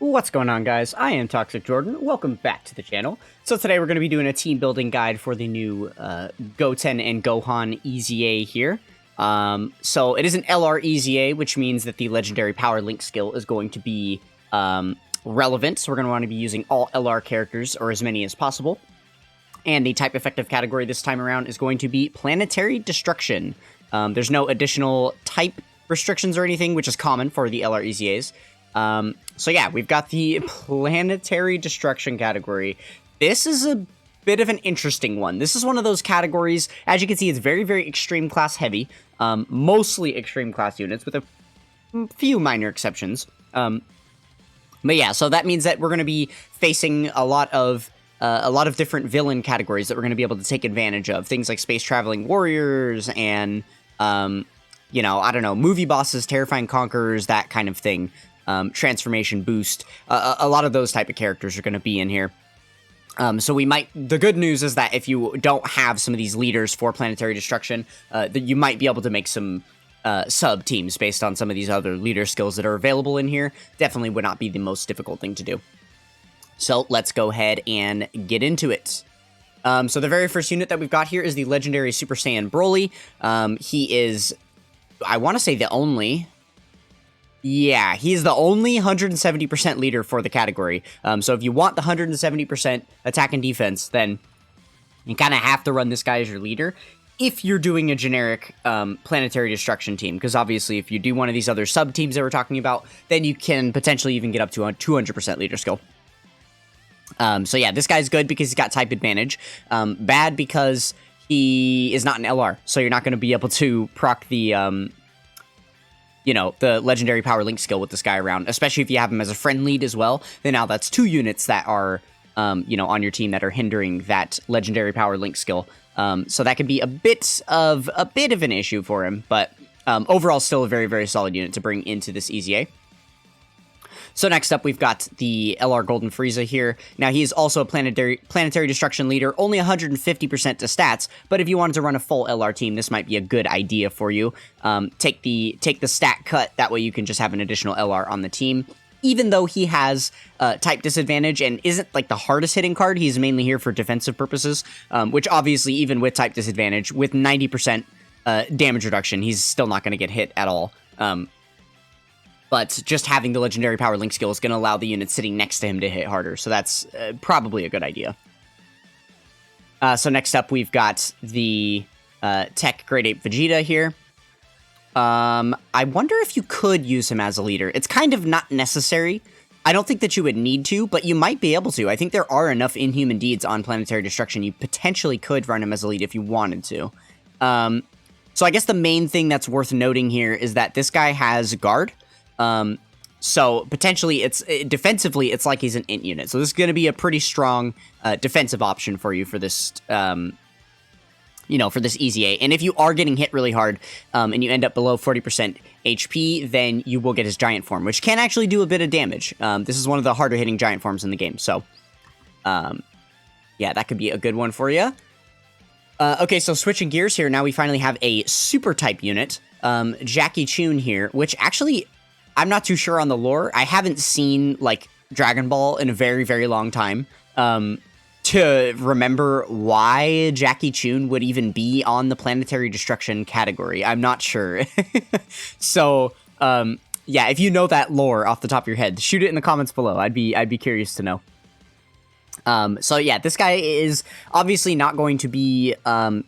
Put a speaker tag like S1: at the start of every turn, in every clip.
S1: What's going on, guys? I am Toxic Jordan. Welcome back to the channel. So today we're going to be doing a team building guide for the new Goten and Gohan EZA here. So it is an LR EZA, which means that the legendary power link skill is going to be relevant. So we're going to want to be using all LR characters, or as many as possible. And the type effective category this time around is going to be Planetary Destruction. There's no additional type restrictions or anything, which is common for the LR EZAs. So yeah, we've got the Planetary Destruction category. This is a bit of an interesting one. This is one of those categories, as you can see, it's very, very extreme class heavy. Mostly extreme class units, with a few minor exceptions. But yeah, so that means that we're going to be facing a lot of different villain categories that we're going to be able to take advantage of. Things like space traveling warriors and, you know, I don't know, movie bosses, terrifying conquerors, that kind of thing. Transformation boost. A lot of those type of characters are going to be in here. So the good news is that if you don't have some of these leaders for Planetary Destruction, that you might be able to make some sub teams based on some of these other leader skills that are available in here. Definitely would not be the most difficult thing to do. So let's go ahead and get into it. So the very first unit that we've got here is the legendary Super Saiyan Broly. He is, I want to say, the only... Yeah, he's the only 170% leader for the category. So if you want the 170% attack and defense, then you kind of have to run this guy as your leader if you're doing a generic Planetary Destruction team. Because obviously, if you do one of these other sub-teams that we're talking about, then you can potentially even get up to a 200% leader skill. So yeah, this guy's good because he's got type advantage. Bad because he is not an LR, so you're not going to be able to proc the... you know, the legendary power link skill with this guy around, especially if you have him as a friend lead as well. Then now that's two units that are, you know, on your team that are hindering that legendary power link skill. So that could be a bit of an issue for him, but overall still a very, very solid unit to bring into this EZA. So next up, we've got the LR Golden Frieza here. Now, he is also a planetary destruction leader, only 150% to stats, but if you wanted to run a full LR team, this might be a good idea for you. Take the stat cut, that way you can just have an additional LR on the team. Even though he has type disadvantage and isn't like the hardest hitting card, he's mainly here for defensive purposes, which obviously, even with type disadvantage, with 90% damage reduction, he's still not going to get hit at all. But just having the legendary power link skill is going to allow the unit sitting next to him to hit harder. So that's probably a good idea. So next up, we've got the Tech Grade 8 Vegeta here. I wonder if you could use him as a leader. It's kind of not necessary. I don't think that you would need to, but you might be able to. I think there are enough inhuman deeds on Planetary Destruction. You potentially could run him as a lead if you wanted to. So I guess the main thing that's worth noting here is that this guy has guard. So potentially defensively, it's like he's an int unit. So this is going to be a pretty strong, defensive option for you for this, you know, for this EZA. And if you are getting hit really hard, and you end up below 40% HP, then you will get his giant form, which can actually do a bit of damage. This is one of the harder hitting giant forms in the game. So, yeah, that could be a good one for you. Okay, so switching gears here, now we finally have a super type unit, Jackie Chun here, which actually... I'm not too sure on the lore. I haven't seen, like, Dragon Ball in a very, very long time to remember why Jackie Chun would even be on the Planetary Destruction category. I'm not sure. So, yeah, if you know that lore off the top of your head, shoot it in the comments below. I'd be curious to know. So yeah, this guy is obviously not going to be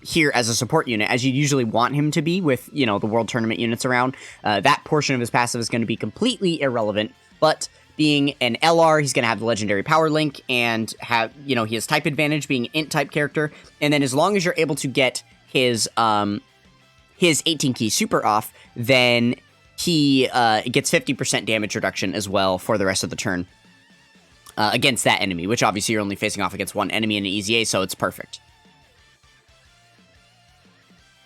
S1: here as a support unit as you usually want him to be with, you know, the World Tournament units around. That portion of his passive is going to be completely irrelevant, but being an LR, he's going to have the legendary power link and have, you know, he has type advantage being an int type character. And then as long as you're able to get his 18 key super off, then he gets 50% damage reduction as well for the rest of the turn. Against that enemy, which obviously you're only facing off against one enemy in an EZA, so it's perfect.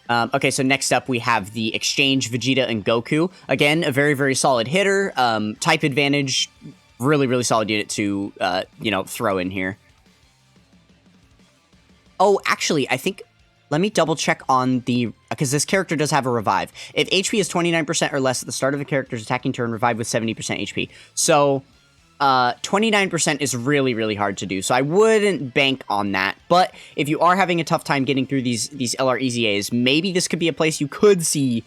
S1: Okay, so next up we have the Exchange Vegeta and Goku. Again, a very, very solid hitter. Type advantage, really, really solid unit to, you know, throw in here. Oh, actually, I think... Let me double check on the... Because this character does have a revive. If HP is 29% or less at the start of a character's attacking turn, revive with 70% HP. So... 29% is really, really hard to do, so I wouldn't bank on that. But if you are having a tough time getting through these LR EZAs, maybe this could be a place you could see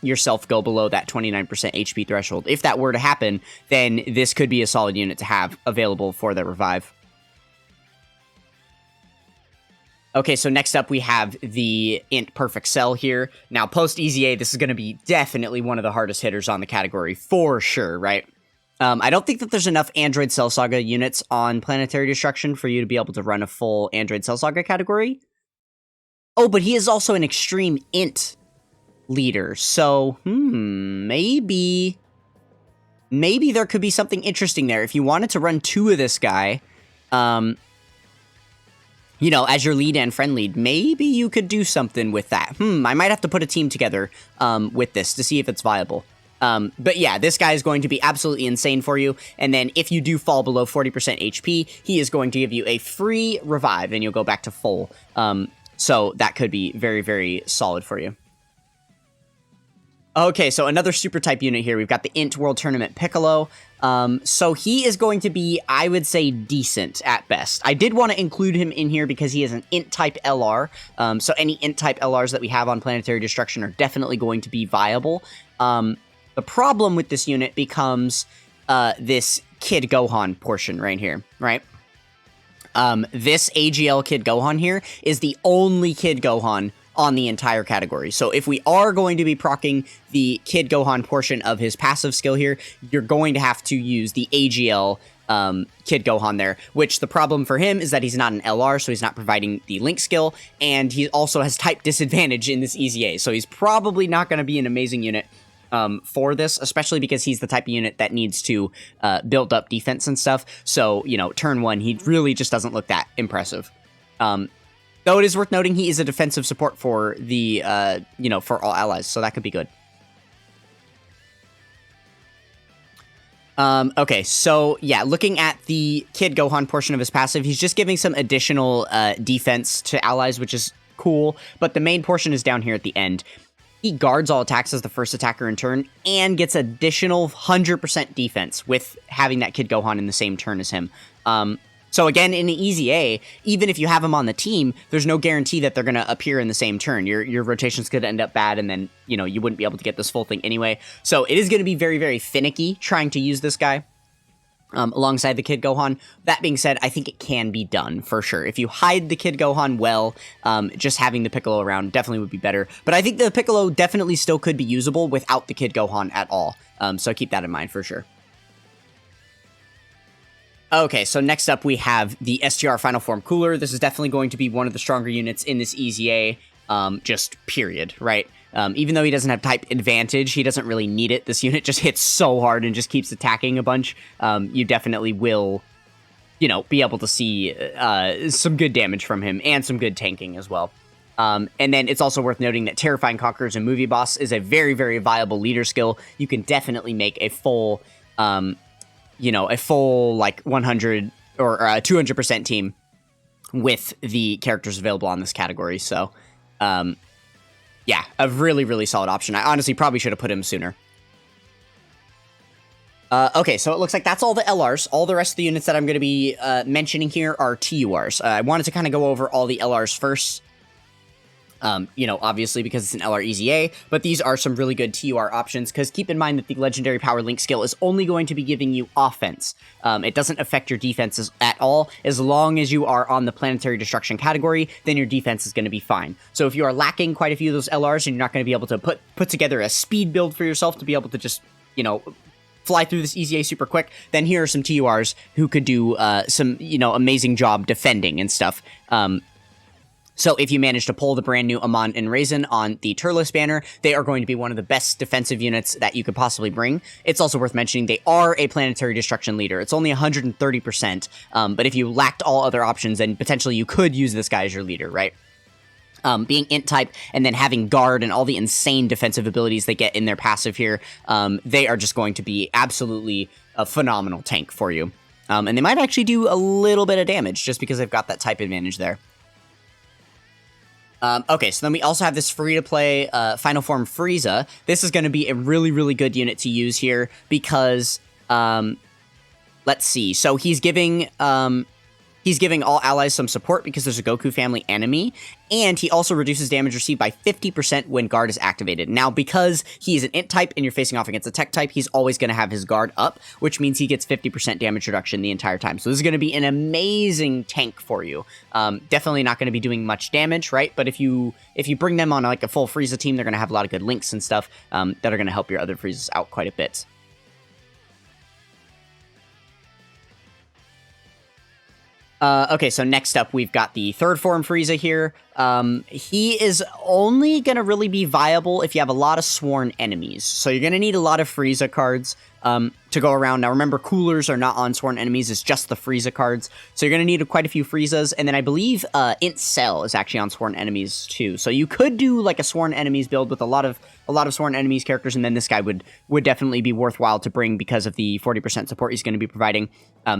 S1: yourself go below that 29% HP threshold. If that were to happen, then this could be a solid unit to have available for the revive. Okay, so next up we have the Int Perfect Cell here. Now, post-EZA, this is going to be definitely one of the hardest hitters on the category, for sure, right? I don't think that there's enough Android Cell Saga units on Planetary Destruction for you to be able to run a full Android Cell Saga category. Oh, but he is also an extreme Int leader, so, maybe there could be something interesting there. If you wanted to run 2 of this guy, you know, as your lead and friend lead, maybe you could do something with that. I might have to put a team together with this to see if it's viable. But yeah, this guy is going to be absolutely insane for you. And then if you do fall below 40% HP, he is going to give you a free revive and you'll go back to full. So that could be very, very solid for you. Okay, so another super type unit here. We've got the Int World Tournament Piccolo. So he is going to be, I would say, decent at best. I did want to include him in here because he is an Int type LR. So any Int type LRs that we have on Planetary Destruction are definitely going to be viable. The problem with this unit becomes this Kid Gohan portion right here, right? This AGL Kid Gohan here is the only Kid Gohan on the entire category. So if we are going to be proccing the Kid Gohan portion of his passive skill here, you're going to have to use the AGL Kid Gohan there, which the problem for him is that he's not an LR, so he's not providing the link skill, and he also has type disadvantage in this EZA, so he's probably not going to be an amazing unit for this, especially because he's the type of unit that needs to build up defense and stuff. So, you know, turn 1, he really just doesn't look that impressive. Though it is worth noting he is a defensive support for the, you know, for all allies, so that could be good. Okay, so yeah, looking at the Kid Gohan portion of his passive, he's just giving some additional defense to allies, which is cool, but the main portion is down here at the end. He guards all attacks as the first attacker in turn, and gets additional 100% defense with having that Kid Gohan in the same turn as him. So again, in the EZA, even if you have them on the team, there's no guarantee that they're going to appear in the same turn. Your rotations could end up bad, and then, you know, you wouldn't be able to get this full thing anyway. So it is going to be very, very finicky trying to use this guy alongside the Kid Gohan. That being said, I think it can be done for sure. If you hide the Kid Gohan well, just having the Piccolo around definitely would be better. But I think the Piccolo definitely still could be usable without the Kid Gohan at all. So keep that in mind for sure. Okay, so next up we have the STR Final Form Cooler. This is definitely going to be one of the stronger units in this EZA, just period, right? Even though he doesn't have type advantage, he doesn't really need it. This unit just hits so hard and just keeps attacking a bunch. You definitely will, you know, be able to see some good damage from him and some good tanking as well. And then it's also worth noting that Terrifying Conquerors and Movie Boss is a very, very viable leader skill. You can definitely make a full, you know, a full, like, 100 or 200% team with the characters available on this category. So, yeah, a really, really solid option. I honestly probably should have put him sooner. Okay, so it looks like that's all the LRs. All the rest of the units that I'm going to be mentioning here are TURs. I wanted to kind of go over all the LRs first. You know, obviously because it's an LR EZA, but these are some really good TUR options, because keep in mind that the Legendary Power Link skill is only going to be giving you offense. It doesn't affect your defenses at all. As long as you are on the Planetary Destruction category, then your defense is going to be fine. So if you are lacking quite a few of those LRs and you're not going to be able to put together a speed build for yourself to be able to just, you know, fly through this EZA super quick, then here are some TURs who could do some, you know, amazing job defending and stuff. So if you manage to pull the brand new Amon and Raisin on the Turles banner, they are going to be one of the best defensive units that you could possibly bring. It's also worth mentioning they are a Planetary Destruction leader. It's only 130%, but if you lacked all other options, then potentially you could use this guy as your leader, right? Being Int type and then having Guard and all the insane defensive abilities they get in their passive here, they are just going to be absolutely a phenomenal tank for you. And they might actually do a little bit of damage just because they've got that type advantage there. Okay, so then we also have this free-to-play Final Form Frieza. This is going to be a really, really good unit to use here because, let's see. So he's giving all allies some support because there's a Goku family enemy, and he also reduces damage received by 50% when guard is activated. Now, because he is an int type and you're facing off against a tech type, he's always going to have his guard up, which means he gets 50% damage reduction the entire time. So this is going to be an amazing tank for you. Definitely not going to be doing much damage, right? But if you bring them on like a full Frieza team, they're going to have a lot of good links and stuff that are going to help your other Friezas out quite a bit. Okay, so next up, we've got the third form Frieza here. He is only going to really be viable if you have a lot of sworn enemies. So you're going to need a lot of Frieza cards to go around. Now, remember, coolers are not on sworn enemies. It's just the Frieza cards. So you're going to need quite a few Friezas. And then I believe Int Cell is actually on sworn enemies, too. So you could do, like, a sworn enemies build with a lot of sworn enemies characters, and then this guy would definitely be worthwhile to bring because of the 40% support he's going to be providing.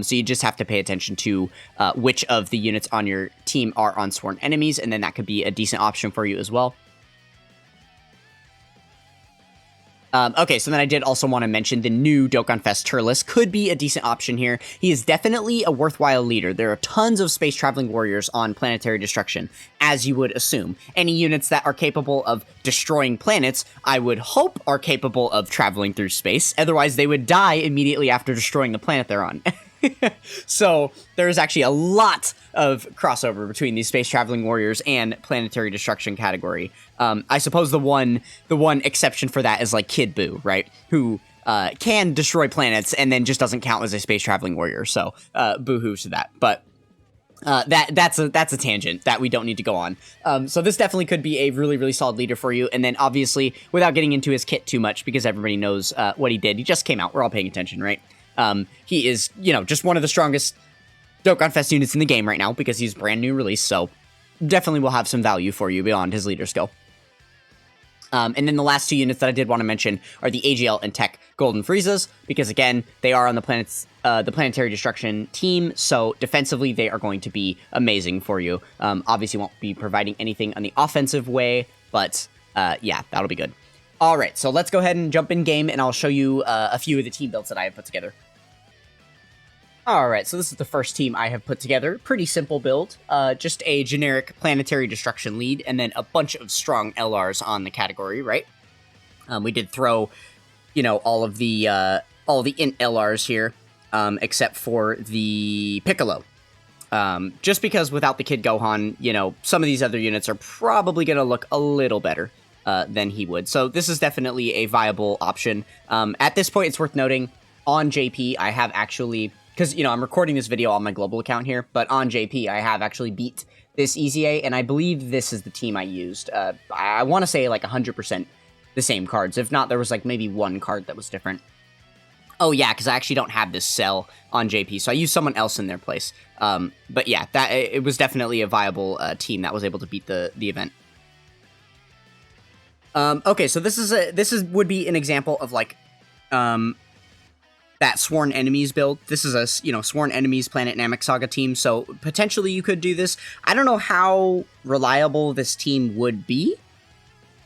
S1: So you just have to pay attention to which of the units on your team are on sworn enemies, and then that could be a decent option for you as well. Okay, so then I did also want to mention the new Dokkan Fest Turles could be a decent option here. He is definitely a worthwhile leader. There are tons of space traveling warriors on planetary destruction, as you would assume. Any units that are capable of destroying planets, I would hope are capable of traveling through space. Otherwise, they would die immediately after destroying the planet they're on. So there's actually a lot of crossover between these space traveling warriors and planetary destruction category. I suppose the one exception for that is like Kid Buu, right? Who can destroy planets and then just doesn't count as a space traveling warrior. So boo-hoo to that. But that's a tangent that we don't need to go on. So this definitely could be a really, really solid leader for you. And then obviously, without getting into his kit too much, because everybody knows what he did. He just came out. We're all paying attention, right? He is, just one of the strongest Dokkan Fest units in the game right now because he's brand new release, so definitely will have some value for you beyond his leader skill. And then the last two units that I did want to mention are the AGL and Tech Golden Friezas, because again, they are on the planetary destruction team, so defensively they are going to be amazing for you. Obviously won't be providing anything on the offensive way, but yeah, that'll be good. All right, so let's go ahead and jump in game, and I'll show you a few of the team builds that I have put together. Alright, so this is the first team I have put together. Pretty simple build. Just a generic planetary destruction lead, and then a bunch of strong LRs on the category, right? We did throw, all the int LRs here, except for the Piccolo. Just because without the Kid Gohan, some of these other units are probably going to look a little better than he would. So this is definitely a viable option. At this point, it's worth noting, on JP, I have actually... Because, I'm recording this video on my global account here, but on JP, I have actually beat this EZA, and I believe this is the team I used. I want to say, like, 100% the same cards. If not, there was, like, maybe one card that was different. Oh, yeah, because I actually don't have this cell on JP, so I used someone else in their place. But, yeah, it was definitely a viable team that was able to beat the event. Okay, so this would be an example of, like, that Sworn Enemies build. This is a, Sworn Enemies Planet Namek Saga team, so potentially you could do this. I don't know how reliable this team would be.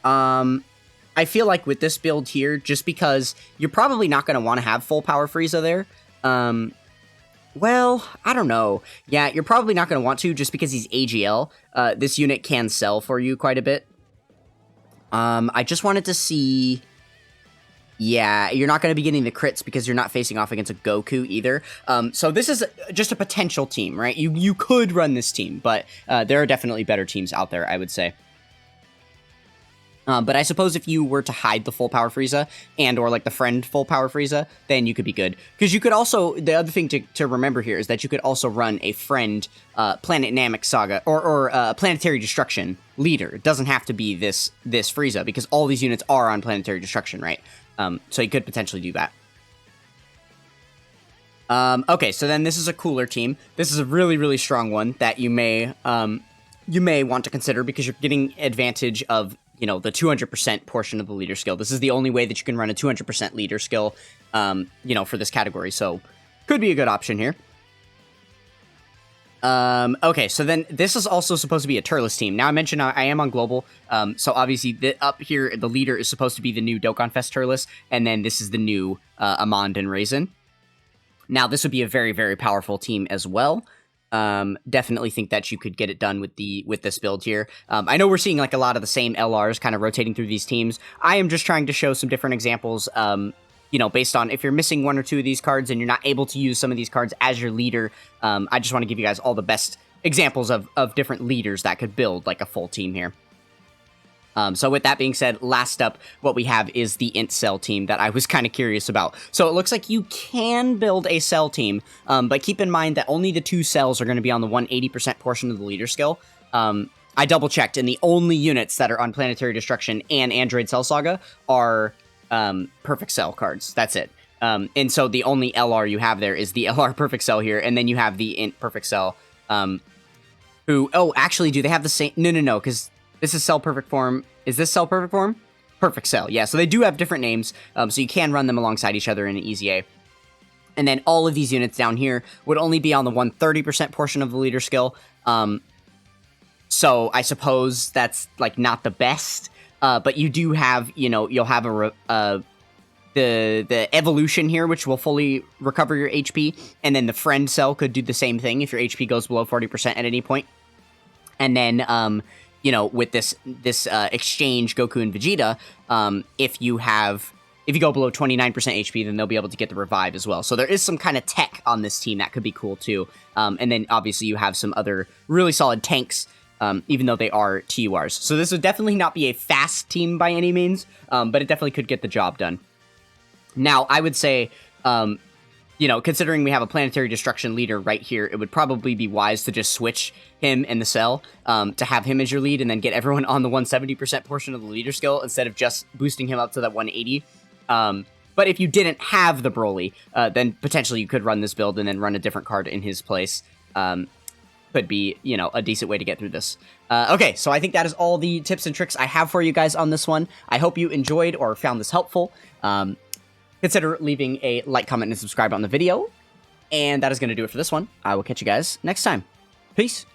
S1: I feel like with this build here, just because you're probably not going to want to have full power Frieza there. Well, I don't know. Yeah, you're probably not going to want to just because he's AGL. This unit can sell for you quite a bit. I just wanted to see... Yeah, you're not going to be getting the crits because you're not facing off against a Goku either. So this is just a potential team, right? You could run this team, but there are definitely better teams out there, I would say. But I suppose if you were to hide the full power Frieza and or like the friend full power Frieza, then you could be good. Because you could also, the other thing to remember here is that you could also run a friend Planet Namek Saga or Planetary Destruction leader. It doesn't have to be this Frieza because all these units are on Planetary Destruction, right? So you could potentially do that. Okay, so then this is a cooler team. This is a really, really strong one that you may want to consider because you're getting advantage of, the 200% portion of the leader skill. This is the only way that you can run a 200% leader skill, for this category. So could be a good option here. Okay, so then this is also supposed to be a Turles team. Now, I mentioned I am on global, so obviously up here, the leader is supposed to be the new Dokkan Fest Turles, and then this is the new Amand and Raisin. Now, this would be a very, very powerful team as well. Definitely think that you could get it done with this build here. I know we're seeing like a lot of the same LRs kind of rotating through these teams. I am just trying to show some different examples, you know, based on if you're missing one or two of these cards and you're not able to use some of these cards as your leader. I just want to give you guys all the best examples of different leaders that could build like a full team here. So with that being said, last up, what we have is the Int Cell team that I was kind of curious about. So it looks like you can build a Cell team, but keep in mind that only the 2 cells are going to be on the 180% portion of the leader skill. I double-checked, and the only units that are on Planetary Destruction and Android Cell Saga are Perfect Cell cards. That's it. And so the only LR you have there is the LR Perfect Cell here, and then you have the Int Perfect Cell, who... Oh, actually, do they have the same... No, because... This is Cell Perfect Form. Is this Cell Perfect Form? Perfect Cell. Yeah, so they do have different names, so you can run them alongside each other in an EZA. And then all of these units down here would only be on the 130% portion of the leader skill. So I suppose that's, like, not the best. But you do have, you know, you'll have the evolution here, which will fully recover your HP. And then the friend cell could do the same thing if your HP goes below 40% at any point. And then, you know, with this exchange, Goku and Vegeta, if you go below 29% HP, then they'll be able to get the revive as well. So there is some kind of tech on this team that could be cool too. And then obviously you have some other really solid tanks, even though they are TURs. So this would definitely not be a fast team by any means, but it definitely could get the job done. Now, I would say, you know, considering we have a Planetary Destruction leader right here, it would probably be wise to just switch him and the Cell to have him as your lead and then get everyone on the 170% portion of the leader skill instead of just boosting him up to that 180. But if you didn't have the Broly, then potentially you could run this build and then run a different card in his place. Could be, you know, a decent way to get through this. Okay, so I think that is all the tips and tricks I have for you guys on this one. I hope you enjoyed or found this helpful. Consider leaving a like, comment, and subscribe on the video. And that is going to do it for this one. I will catch you guys next time. Peace.